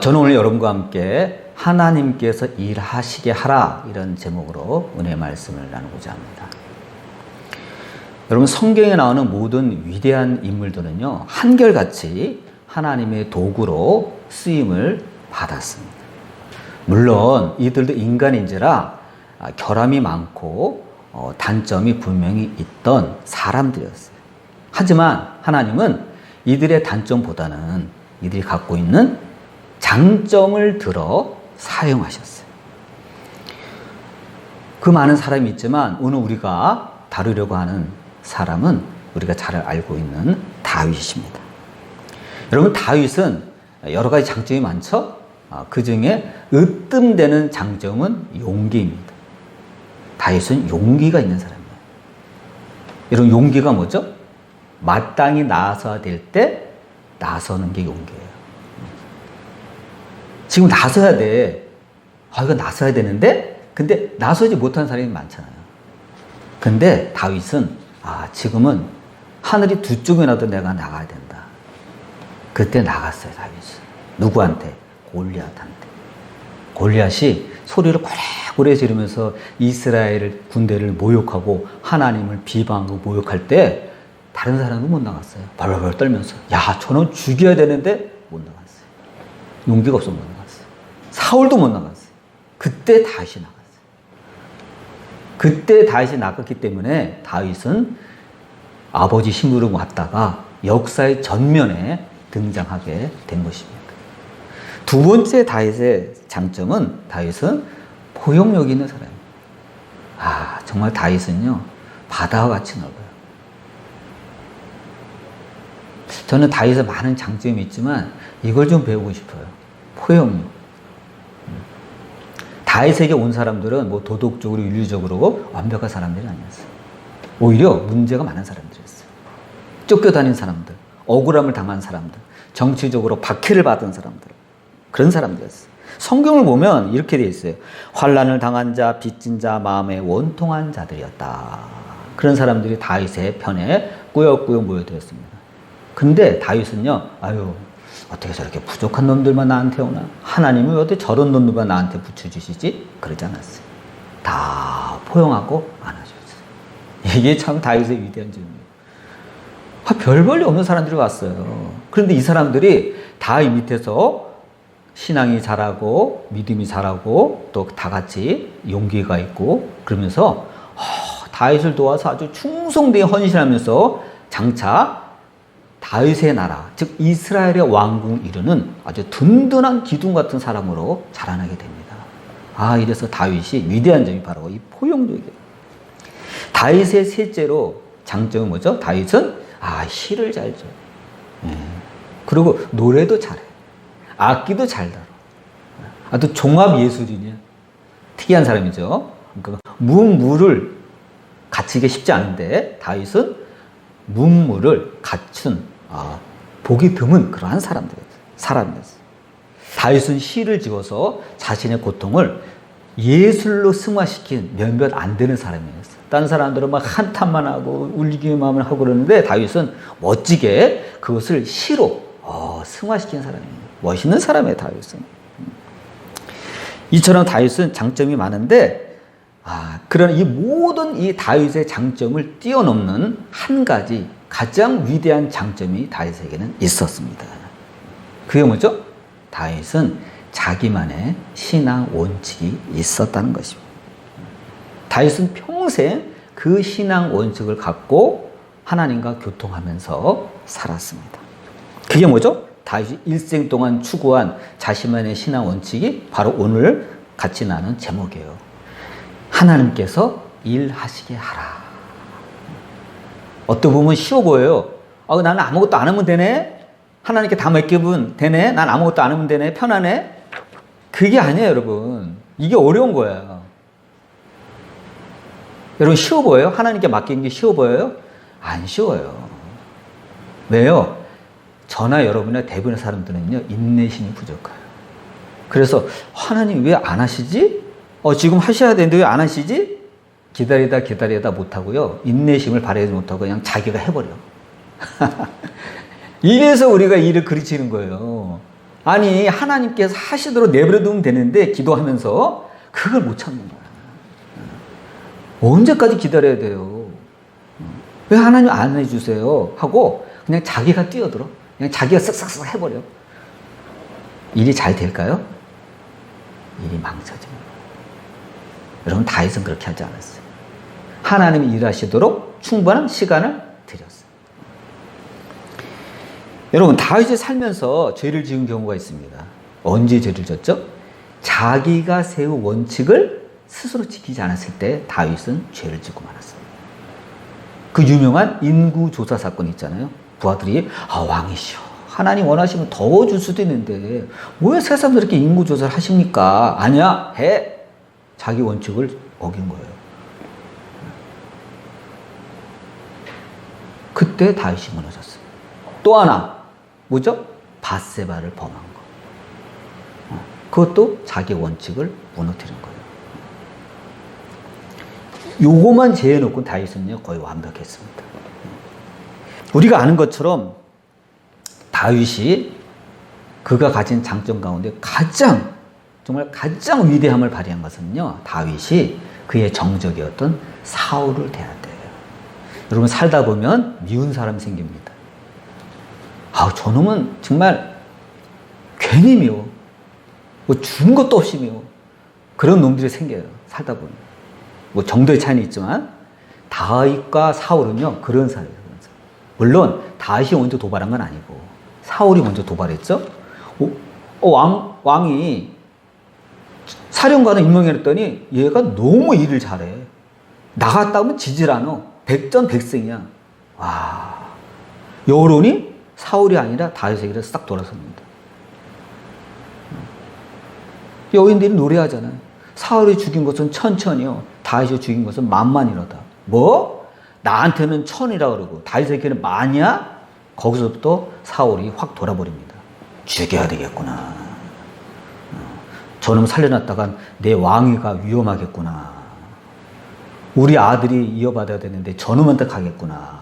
저는 오늘 여러분과 함께 하나님께서 일하시게 하라, 이런 제목으로 은혜의 말씀을 나누고자 합니다. 여러분, 성경에 나오는 모든 위대한 인물들은요, 한결같이 하나님의 도구로 쓰임을 받았습니다. 물론 이들도 인간인지라 결함이 많고 단점이 분명히 있던 사람들이었어요. 하지만 하나님은 이들의 단점보다는 이들이 갖고 있는 장점을 들어 사용하셨어요. 그 많은 사람이 있지만 오늘 우리가 다루려고 하는 사람은 우리가 잘 알고 있는 다윗입니다. 여러분, 다윗은 여러 가지 장점이 많죠? 그 중에 으뜸되는 장점은 용기입니다. 다윗은 용기가 있는 사람이에요. 이런 용기가 뭐죠? 마땅히 나서야 될 때 나서는 게 용기예요. 지금 나서야 돼. 이거 나서야 되는데, 근데 나서지 못하는 사람이 많잖아요. 근데 다윗은 지금은 하늘이 두 쪽이라도 내가 나가야 된다. 그때 나갔어요, 다윗은. 누구한테? 골리앗한테. 골리앗이 소리를 고래고래 지르면서 이스라엘 군대를 모욕하고 하나님을 비방하고 모욕할 때 다른 사람은 못 나갔어요. 벌벌 떨면서. 저는 죽여야 되는데 못 나갔어요. 용기가 없어서 못 나갔어요. 사울도 못 나갔어요. 그때 다윗이 나갔어요. 그때 다윗이 나갔기 때문에 다윗은 아버지 심부름 왔다가 역사의 전면에 등장하게 된 것입니다. 두 번째 다윗의 장점은 다윗은 포용력이 있는 사람이에요. 정말 다윗은요, 바다와 같이 넓어요. 저는 다윗의 많은 장점이 있지만 이걸 좀 배우고 싶어요. 포용력. 다윗에게 온 사람들은 도덕적으로 윤리적으로 완벽한 사람들이 아니었어요. 오히려 문제가 많은 사람들이었어요. 쫓겨다닌 사람들, 억울함을 당한 사람들, 정치적으로 박해를 받은 사람들, 그런 사람들이었어요. 성경을 보면 이렇게 되어 있어요. 환난을 당한 자, 빚진 자, 마음에 원통한 자들이었다. 그런 사람들이 다윗의 편에 꾸역꾸역 모여들었습니다. 근데 다윗은요, 어떻게 저렇게 부족한 놈들만 나한테 오나? 하나님이 왜 어떻게 저런 놈들만 나한테 붙여주시지? 그러지 않았어요. 다 포용하고 안아줬어요. 이게 참 다윗의 위대한 점이에요. 별 볼일 없는 사람들이 왔어요. 그런데 이 사람들이 다윗 밑에서 신앙이 자라고 믿음이 자라고 또 다 같이 용기가 있고 그러면서 다윗을 도와서 아주 충성되게 헌신하면서 장차 다윗의 나라, 즉 이스라엘의 왕궁 이루는 아주 든든한 기둥 같은 사람으로 자라나게 됩니다. 이래서 다윗이 위대한 점이 바로 이 포용력이에요. 다윗의 셋째로 장점은 뭐죠? 다윗은 시를 잘 줘. 그리고 노래도 잘해. 악기도 잘 다뤄. 또 종합 예술이냐. 특이한 사람이죠. 그러니까 문무를 갖추기가 쉽지 않은데 다윗은 문무를 갖춘 보기 드문 그러한 사람이었어요. 다윗은 시를 지어서 자신의 고통을 예술로 승화시킨 몇몇 안 되는 사람이었어요. 다른 사람들은 막 한탄만 하고 울기만 하고 그러는데 다윗은 멋지게 그것을 시로 승화시킨 사람이에요. 멋있는 사람이에요, 다윗은. 이처럼 다윗은 장점이 많은데 그런 이 모든 이 다윗의 장점을 뛰어넘는 한 가지 가장 위대한 장점이 다윗에게는 있었습니다. 그게 뭐죠? 다윗은 자기만의 신앙 원칙이 있었다는 것입니다. 다윗은 평생 그 신앙 원칙을 갖고 하나님과 교통하면서 살았습니다. 그게 뭐죠? 다윗이 일생 동안 추구한 자신만의 신앙 원칙이 바로 오늘 같이 나눈 제목이에요. 하나님께서 일하시게 하라. 어떻게 보면 쉬워 보여요. 나는 아무것도 안 하면 되네? 하나님께 다 맡기면 되네? 난 아무것도 안 하면 되네? 편하네? 그게 아니에요, 여러분. 이게 어려운 거예요. 여러분, 쉬워 보여요? 하나님께 맡기는 게 쉬워 보여요? 안 쉬워요. 왜요? 저나 여러분의 대부분의 사람들은요, 인내심이 부족해요. 그래서 하나님 왜 안 하시지? 지금 하셔야 되는데 왜 안 하시지? 기다리다 못하고요. 인내심을 발휘하지 못하고 그냥 자기가 해버려. 이래서 우리가 일을 그르치는 거예요. 아니 하나님께서 하시도록 내버려두면 되는데 기도하면서 그걸 못 참는 거야. 언제까지 기다려야 돼요? 왜 하나님 안 해주세요? 하고 그냥 자기가 뛰어들어. 그냥 자기가 쓱쓱쓱 해버려. 일이 잘 될까요? 일이 망쳐집니다. 여러분 다윗은 그렇게 하지 않았어요. 하나님이 일하시도록 충분한 시간을 드렸어요. 여러분 다윗이 살면서 죄를 지은 경우가 있습니다. 언제 죄를 졌죠? 자기가 세운 원칙을 스스로 지키지 않았을 때 다윗은 죄를 짓고 말았습니다. 그 유명한 인구조사 사건 있잖아요. 부하들이 왕이시여 하나님 원하시면 더 줄 수도 있는데 왜 세상 이렇게 인구조사를 하십니까? 아니야 해. 자기 원칙을 어긴 거예요. 그때 다윗이 무너졌어요. 또 하나 뭐죠? 밧세바를 범한 거. 그것도 자기 원칙을 무너뜨린 거예요. 요거만 제해놓고 다윗은요 거의 완벽했습니다. 우리가 아는 것처럼 다윗이 그가 가진 장점 가운데 정말 가장 위대함을 발휘한 것은요 다윗이 그의 정적이었던 사울을 대할 때예요. 여러분 살다 보면 미운 사람이 생깁니다. 저놈은 정말 괜히 미워. 뭐 준 것도 없이 미워. 그런 놈들이 생겨요. 살다 보면. 뭐 정도의 차이는 있지만 다윗과 사울은요 그런 사람이에요. 물론 다윗이 먼저 도발한 건 아니고 사울이 먼저 도발했죠. 왕이 사령관을 임명했더니 얘가 너무 일을 잘해. 나갔다 오면 지질 않아. 백전백승이야. 와, 여론이 사울이 아니라 다윗에게로 싹 돌아섭니다. 여인들이 노래하잖아요. 사울이 죽인 것은 천천히요. 다윗이 죽인 것은 만만이로다. 뭐? 나한테는 천이라 그러고 다윗에게는 만이야? 거기서부터 사울이 확 돌아버립니다. 죽여야 되겠구나. 저놈 살려놨다간 내 왕위가 위험하겠구나. 우리 아들이 이어받아야 되는데 저놈한테 가겠구나.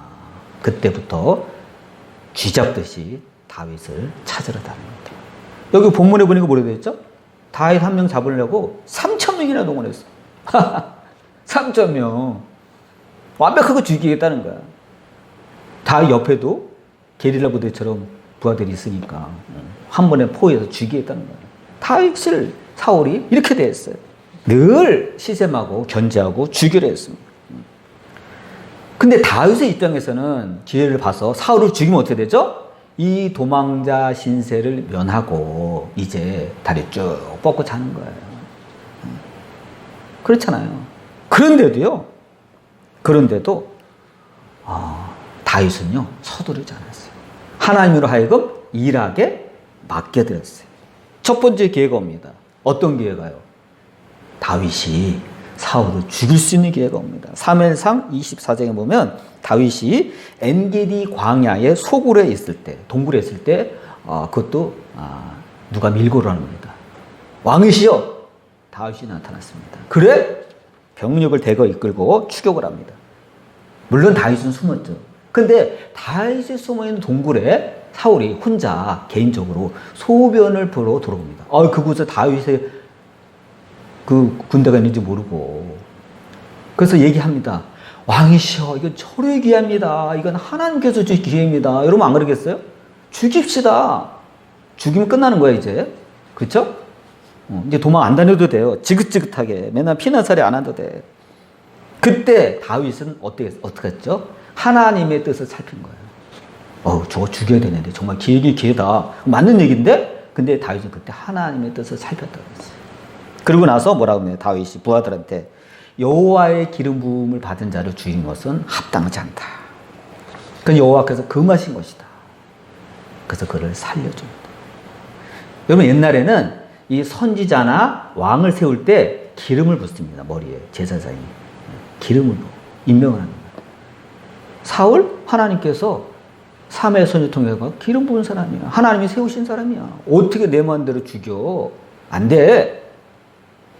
그때부터 쥐잡듯이 다윗을 찾으러 다닙니다. 여기 본문에 보니까 뭐라고 되어 있죠? 다윗 한 명 잡으려고 3,000명이나 동원했어. 3,000명. 완벽하게 죽이겠다는 거야. 다윗 옆에도 게릴라 부대처럼 부하들이 있으니까 한 번에 포위해서 죽이겠다는 거야. 다윗을 사울이 이렇게 대했어요. 늘 시샘하고 견제하고 죽이려 했습니다. 근데 다윗의 입장에서는 기회를 봐서 사울을 죽이면 어떻게 되죠? 이 도망자 신세를 면하고 이제 다리 쭉 뻗고 자는 거예요. 그렇잖아요. 그런데도 다윗은요 서두르지 않았어요. 하나님으로 하여금 일하게 맡겨드렸어요. 첫 번째 기회가 옵니다. 어떤 기회가요? 다윗이 사울을 죽일 수 있는 기회가 옵니다. 사무엘상 24장에 보면 다윗이 엔게디 광야의 소굴에 있을 때, 동굴에 있을 때 그것도 누가 밀고를 합니다. 왕이시여 다윗이 나타났습니다. 그래? 병력을 대거 이끌고 추격을 합니다. 물론 다윗은 숨었죠. 근데 다윗이 숨어있는 동굴에 사울이 혼자 개인적으로 소변을 보러 들어옵니다. 그곳에 다윗의 그 군대가 있는지 모르고. 그래서 얘기합니다. 왕이시여, 이건 철의 기회입니다. 이건 하나님께서 주신 기회입니다. 여러분 안 그러겠어요? 죽입시다. 죽이면 끝나는 거야, 이제. 그렇죠? 이제 도망 안 다녀도 돼요. 지긋지긋하게. 맨날 피난살이 안 해도 돼. 그때 다윗은 어떻게 했죠? 하나님의 뜻을 살핀 거예요. 저거 죽여야 되는데 정말 기회긴 기회다. 맞는 얘기인데? 근데 다윗은 그때 하나님의 뜻을 살폈다고 했어요. 그러고 나서 뭐라고 하냐, 다윗이 부하들한테 여호와의 기름 부음을 받은 자를 죽인 것은 합당하지 않다. 그건 여호와께서 금하신 것이다. 그래서 그를 살려줍니다. 여러분 옛날에는 이 선지자나 왕을 세울 때 기름을 붓습니다. 머리에 제사장이 기름을 임명을 합니다. 사울 하나님께서 사무엘 선지 통해서 기름 부은 사람이야. 하나님이 세우신 사람이야. 어떻게 내 마음대로 죽여? 안 돼.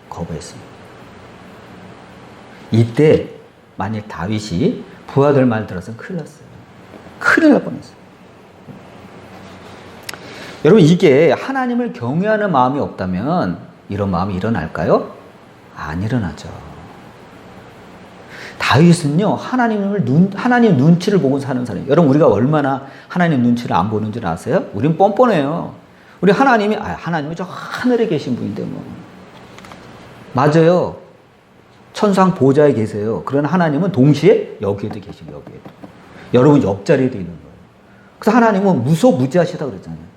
거부했습니다. 이때 만약 다윗이 부하들 말 들어서 큰일 났어요. 큰일 날 뻔했어요. 여러분, 이게 하나님을 경외하는 마음이 없다면 이런 마음이 일어날까요? 안 일어나죠. 다윗은요, 하나님 눈치를 보고 사는 사람이에요. 여러분, 우리가 얼마나 하나님 눈치를 안 보는 줄 아세요? 우린 뻔뻔해요. 우리 하나님이 저 하늘에 계신 분인데 뭐. 맞아요. 천상 보좌에 계세요. 그러나 하나님은 동시에 여기에도 계시고 여기에도. 여러분 옆자리에도 있는 거예요. 그래서 하나님은 무소무지하시다 그랬잖아요.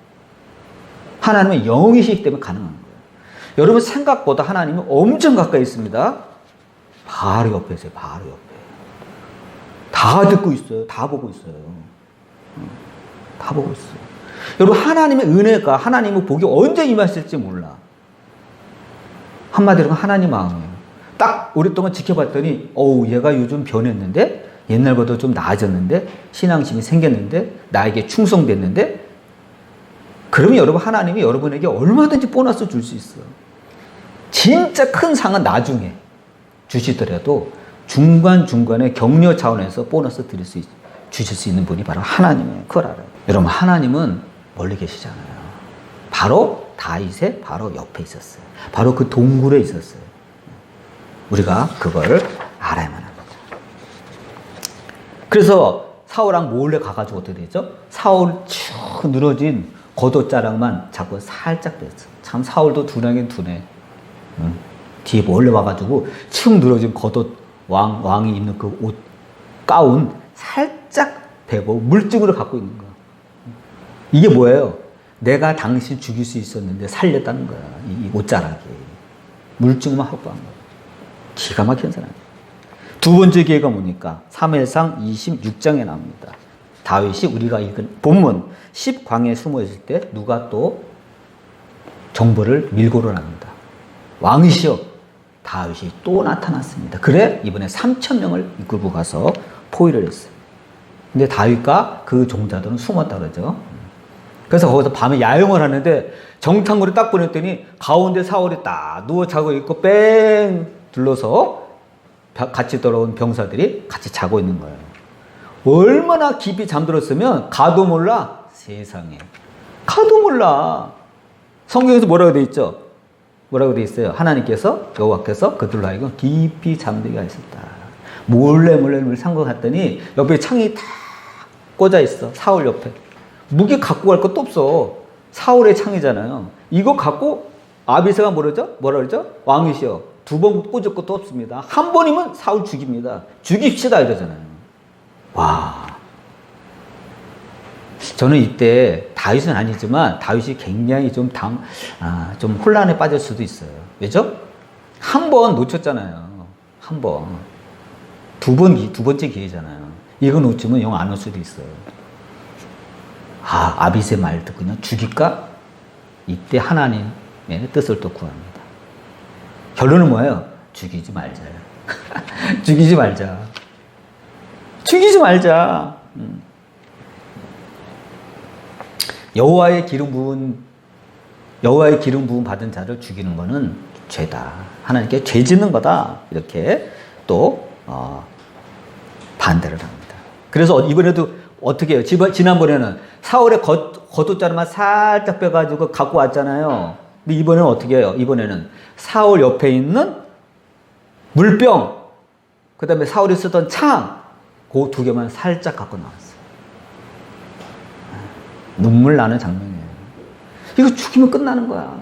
하나님은 영이시기 때문에 가능한 거예요. 여러분, 생각보다 하나님은 엄청 가까이 있습니다. 바로 옆에 있어요. 바로 옆에. 다 듣고 있어요. 다 보고 있어요. 다 보고 있어요. 여러분, 하나님의 은혜가, 하나님의 복이 언제 임하실지 몰라. 한마디로 하나님 마음이에요. 딱 오랫동안 지켜봤더니 얘가 요즘 변했는데, 옛날보다 좀 나아졌는데, 신앙심이 생겼는데, 나에게 충성됐는데, 그러면 여러분, 하나님이 여러분에게 얼마든지 보너스 줄 수 있어요. 진짜 큰 상은 나중에 주시더라도 중간중간에 격려 차원에서 보너스 주실 수 있는 분이 바로 하나님이에요. 그걸 알아요. 여러분, 하나님은 멀리 계시잖아요. 바로 다윗의 바로 옆에 있었어요. 바로 그 동굴에 있었어요. 우리가 그걸 알아야만 합니다. 그래서 사울왕 몰래 가가지고 어떻게 되죠? 사울 쭉 늘어진 겉옷자락만 잡고 살짝 뺐어. 참 사울도 둔하긴 둔해. 뒤에 몰래 와가지고 쭉 늘어진 겉옷 왕이 입는 그 옷 가운 살짝 베고 물증으로 갖고 있는 거야. 이게 뭐예요? 내가 당신 죽일 수 있었는데 살렸다는 거야. 이 옷자락이 물증만 확보한 거야. 기가 막힌 사람이야. 두 번째 기회가 뭡니까? 사무엘상 26장에 나옵니다. 다윗이 우리가 읽은 본문 10광야에 숨어 있을 때 누가 또 정보를 밀고를 합니다. 왕이시여, 다윗이 또 나타났습니다. 그래 이번에 3,000명을 이끌고 가서 포위를 했어요. 근데 다윗과 그 종자들은 숨었다 그러죠. 그래서 거기서 밤에 야영을 하는데 정탐구를 딱 보냈더니 가운데 사울이 딱 누워 자고 있고 뺑 둘러서 같이 돌아온 병사들이 같이 자고 있는 거예요. 얼마나 깊이 잠들었으면 가도 몰라. 세상에. 가도 몰라. 성경에서 뭐라고 되어 있죠? 뭐라고 되어 있어요? 하나님께서 여호와께서 그들로 하여금 깊이 잠들게 하셨다. 몰래 산 것 같더니 옆에 창이 다 꽂아 있어. 사울 옆에. 무기 갖고 갈 것도 없어. 사울의 창이잖아요. 이거 갖고 아비새가 뭐라 그러죠? 왕이시여. 두 번 꽂을 것도 없습니다. 한 번이면 사울 죽입니다. 죽입시다 이러잖아요. 와. 저는 이때 다윗은 아니지만 다윗이 굉장히 좀 혼란에 빠질 수도 있어요. 왜죠? 한 번 놓쳤잖아요. 한 번. 두 번째 기회잖아요. 이거 놓치면 영 안 올 수도 있어요. 아비새 말 듣고 그냥 죽일까? 이때 하나님의 뜻을 또 구합니다. 결론은 뭐예요? 죽이지 말자요. 죽이지 말자. 죽이지 말자. 여호와의 기름 부은 받은 자를 죽이는 것은 죄다. 하나님께 죄 짓는 거다. 이렇게 또 반대를 합니다. 그래서 이번에도 어떻게 해요? 지난번에는 사울의 겉옷자루만 살짝 빼가지고 갖고 왔잖아요. 근데 이번에는 어떻게 해요? 이번에는 사울 옆에 있는 물병, 그 다음에 사울이 쓰던 창, 그 두 개만 살짝 갖고 나왔어요. 눈물 나는 장면이에요. 이거 죽이면 끝나는 거야.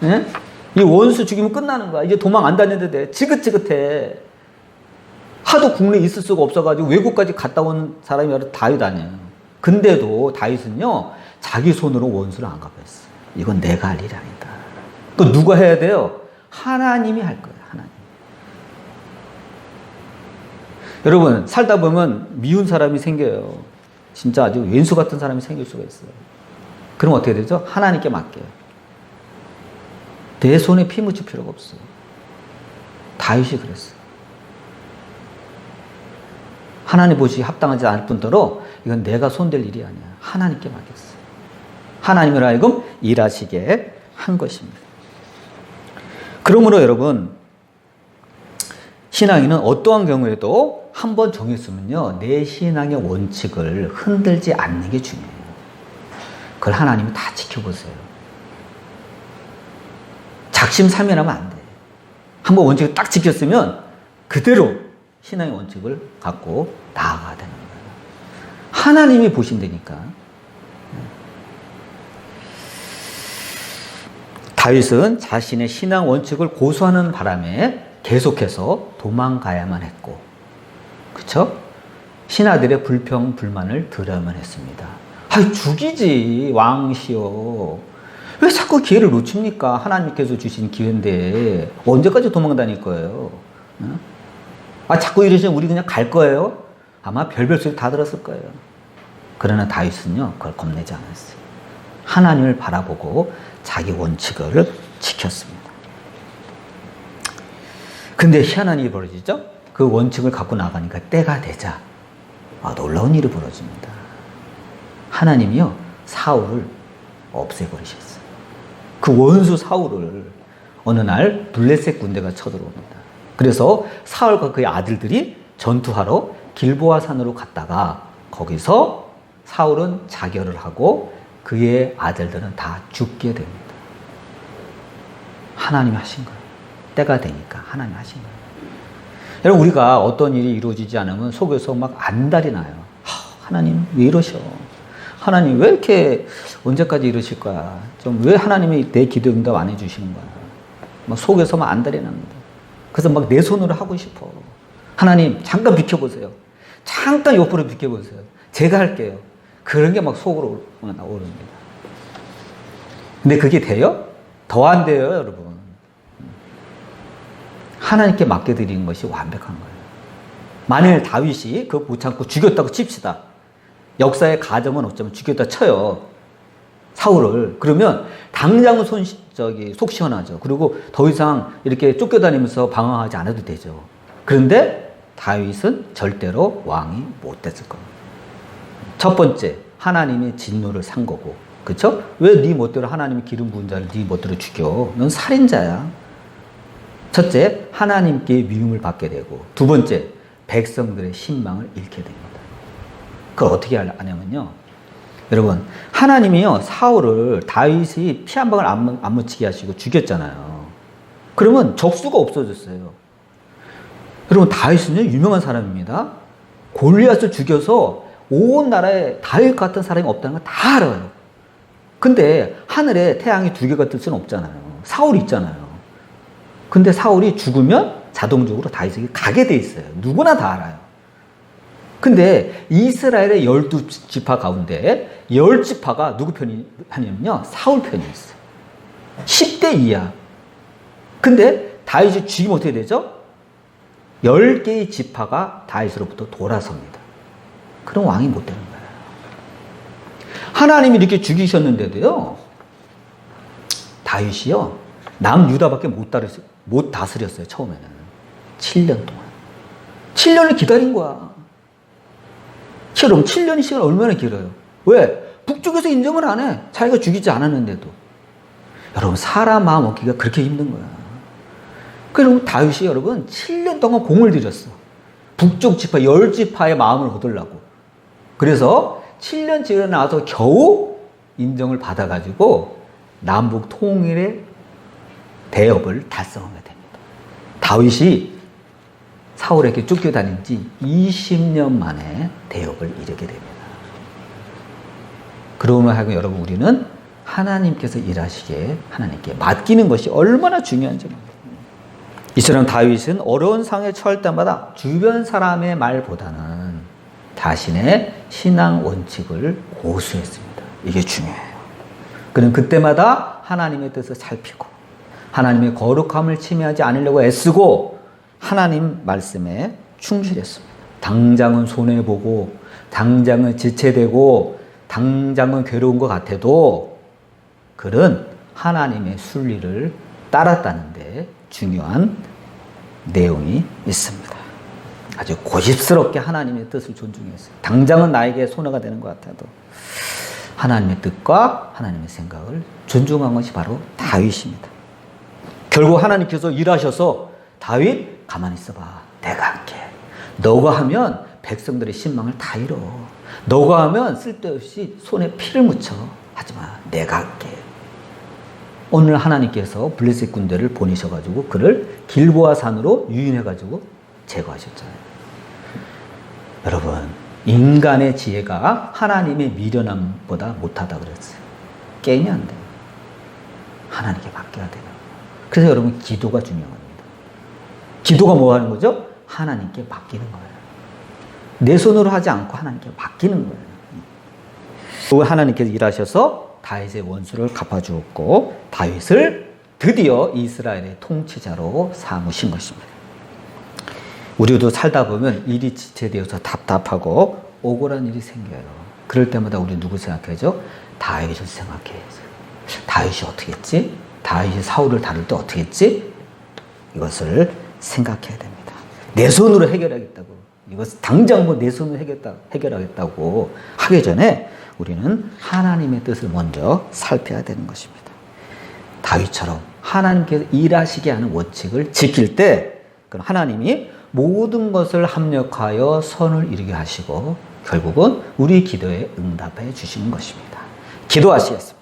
예? 이 원수 죽이면 끝나는 거야. 이제 도망 안 다녀도 돼. 지긋지긋해. 하도 국내에 있을 수가 없어가지고 외국까지 갔다 온 사람이 바로 다윗 아니에요. 근데도 다윗은요, 자기 손으로 원수를 안 갚았어. 이건 내가 할 일이 아니다. 또 누가 해야 돼요? 하나님이 할 거예요. 하나님. 여러분, 살다 보면 미운 사람이 생겨요. 진짜 아주 왼수 같은 사람이 생길 수가 있어요. 그럼 어떻게 되죠? 하나님께 맡겨요. 내 손에 피 묻힐 필요가 없어요. 다윗이 그랬어요. 하나님 보시기 합당하지 않을 뿐더러 이건 내가 손댈 일이 아니야. 하나님께 맡겼어요. 하나님을 하여금 일하시게 한 것입니다. 그러므로 여러분, 신앙인은 어떠한 경우에도 한번 정했으면요, 내 신앙의 원칙을 흔들지 않는 게 중요해요. 그걸 하나님이 다 지켜보세요. 작심삼일하면 안 돼. 한번 원칙을 딱 지켰으면 그대로 신앙의 원칙을 갖고 나아가야 되는 거예요. 하나님이 보신다니까. 다윗은 자신의 신앙 원칙을 고수하는 바람에 계속해서 도망가야만 했고, 그쵸? 신하들의 불평, 불만을 들어야만 했습니다. 아이, 죽이지, 왕시여. 왜 자꾸 기회를 놓칩니까? 하나님께서 주신 기회인데, 언제까지 도망다닐 거예요? 자꾸 이러시면 우리 그냥 갈 거예요? 아마 별별 소리 다 들었을 거예요. 그러나 다윗은요, 그걸 겁내지 않았어요. 하나님을 바라보고 자기 원칙을 지켰습니다. 근데 희한한 일이 벌어지죠? 그 원칙을 갖고 나가니까 때가 되자 놀라운 일이 벌어집니다. 하나님이요, 사울을 없애버리셨어요. 그 원수 사울을 어느 날 블레셋 군대가 쳐들어옵니다. 그래서 사울과 그의 아들들이 전투하러 길보아 산으로 갔다가 거기서 사울은 자결을 하고 그의 아들들은 다 죽게 됩니다. 하나님이 하신 거예요. 때가 되니까 하나님이 하신 거예요. 여러분, 우리가 어떤 일이 이루어지지 않으면 속에서 막 안달이 나요. 하나님 왜 이러셔? 하나님 왜 이렇게 언제까지 이러실 거야? 좀 왜 하나님이 내 기도 응답 안 해주시는 거야? 막 속에서 막 안달이 납니다. 그래서 막 내 손으로 하고 싶어. 하나님 잠깐 비켜보세요. 잠깐 옆으로 비켜보세요. 제가 할게요. 그런 게 막 속으로 나오릅니다. 근데 그게 돼요? 더 안 돼요, 여러분. 하나님께 맡겨드리는 것이 완벽한 거예요. 만일 다윗이 그거 못 참고 죽였다고 칩시다. 역사의 가정은 어쩌면 죽였다 쳐요. 사울을. 그러면 당장은 속 시원하죠. 그리고 더 이상 이렇게 쫓겨다니면서 방황하지 않아도 되죠. 그런데 다윗은 절대로 왕이 못 됐을 겁니다. 첫 번째, 하나님의 진노를 산 거고, 그쵸? 왜 네 멋대로 하나님이 기름 부은 자를 네 멋대로 죽여? 넌 살인자야. 첫째, 하나님께 미움을 받게 되고, 두 번째, 백성들의 신망을 잃게 됩니다. 그걸 어떻게 하냐면요, 여러분, 하나님이요, 사울을 다윗이 피 한 방울 안 묻히게 하시고 죽였잖아요. 그러면 적수가 없어졌어요. 여러분, 다윗은요, 유명한 사람입니다. 골리앗을 죽여서 온 나라에 다윗 같은 사람이 없다는 걸 다 알아요. 근데 하늘에 태양이 두 개가 뜰 수는 없잖아요. 사울이 있잖아요. 근데 사울이 죽으면 자동적으로 다윗에게 가게 돼 있어요. 누구나 다 알아요. 근데 이스라엘의 12지파 가운데 10지파가 누구 편이냐면요, 사울 편이었어요. 10대 2야. 근데 다윗이 죽이면 어떻게 되죠? 10개의 지파가 다윗으로부터 돌아섭니다. 그럼 왕이 못 되는 거예요. 하나님이 이렇게 죽이셨는데도요, 다윗이요, 남유다밖에 못 다스렸어요, 처음에는. 7년 동안. 7년을 기다린 거야. 여러분, 7년의 시간 얼마나 길어요? 왜? 북쪽에서 인정을 안 해. 자기가 죽이지 않았는데도. 여러분, 사람 마음 얻기가 그렇게 힘든 거야. 그리고 다윗이 여러분, 7년 동안 공을 들였어. 북쪽 지파, 10지파의 마음을 얻으려고. 그래서 7년 지나서 겨우 인정을 받아가지고 남북 통일의 대업을 달성하게 됩니다. 다윗이 사울에게 쫓겨다닌 지 20년 만에 대업을 이루게 됩니다. 그러면 하여금 여러분, 우리는 하나님께서 일하시기에 하나님께 맡기는 것이 얼마나 중요한지 모릅니다. 이처럼 다윗은 어려운 상황에 처할 때마다 주변 사람의 말보다는 자신의 신앙 원칙을 고수했습니다. 이게 중요해요. 그는 그때마다 하나님의 뜻을 살피고 하나님의 거룩함을 침해하지 않으려고 애쓰고 하나님 말씀에 충실했습니다. 당장은 손해보고 당장은 지체되고 당장은 괴로운 것 같아도 그는 하나님의 순리를 따랐다는 데 중요한 내용이 있습니다. 아주 고집스럽게 하나님의 뜻을 존중했어요. 당장은 나에게 손해가 되는 것 같아도 하나님의 뜻과 하나님의 생각을 존중한 것이 바로 다윗입니다. 결국 하나님께서 일하셔서 다윗 가만히 있어봐. 내가 할게. 너가 하면 백성들의 신망을 다 잃어. 너가 하면 쓸데없이 손에 피를 묻혀. 하지마. 내가 할게. 오늘 하나님께서 블레셋 군대를 보내셔가지고 그를 길보아 산으로 유인해가지고 제거하셨잖아요. 여러분, 인간의 지혜가 하나님의 미련함보다 못하다 그랬어요. 게임이 안 돼요. 하나님께 맡겨야 돼요. 그래서 여러분, 기도가 중요합니다. 기도가 뭐 하는 거죠? 하나님께 맡기는 거예요. 내 손으로 하지 않고 하나님께 맡기는 거예요. 하나님께서 일하셔서 다윗의 원수를 갚아주었고 다윗을 드디어 이스라엘의 통치자로 삼으신 것입니다. 우리도 살다 보면 일이 지체되어서 답답하고 억울한 일이 생겨요. 그럴 때마다 우리 누구 생각해야죠? 다윗을 생각해야죠. 다윗이 어떻게 했지? 다윗이 사울을 다룰 때 어떻게 했지? 이것을 생각해야 됩니다. 내 손으로 해결하겠다고. 이것 당장 뭐 내 손으로 해결하겠다고 하기 전에 우리는 하나님의 뜻을 먼저 살펴야 되는 것입니다. 다윗처럼 하나님께서 일하시게 하는 원칙을 지킬 때 그럼 하나님이 모든 것을 합력하여 선을 이루게 하시고 결국은 우리 기도에 응답해 주시는 것입니다. 기도하시겠습니다.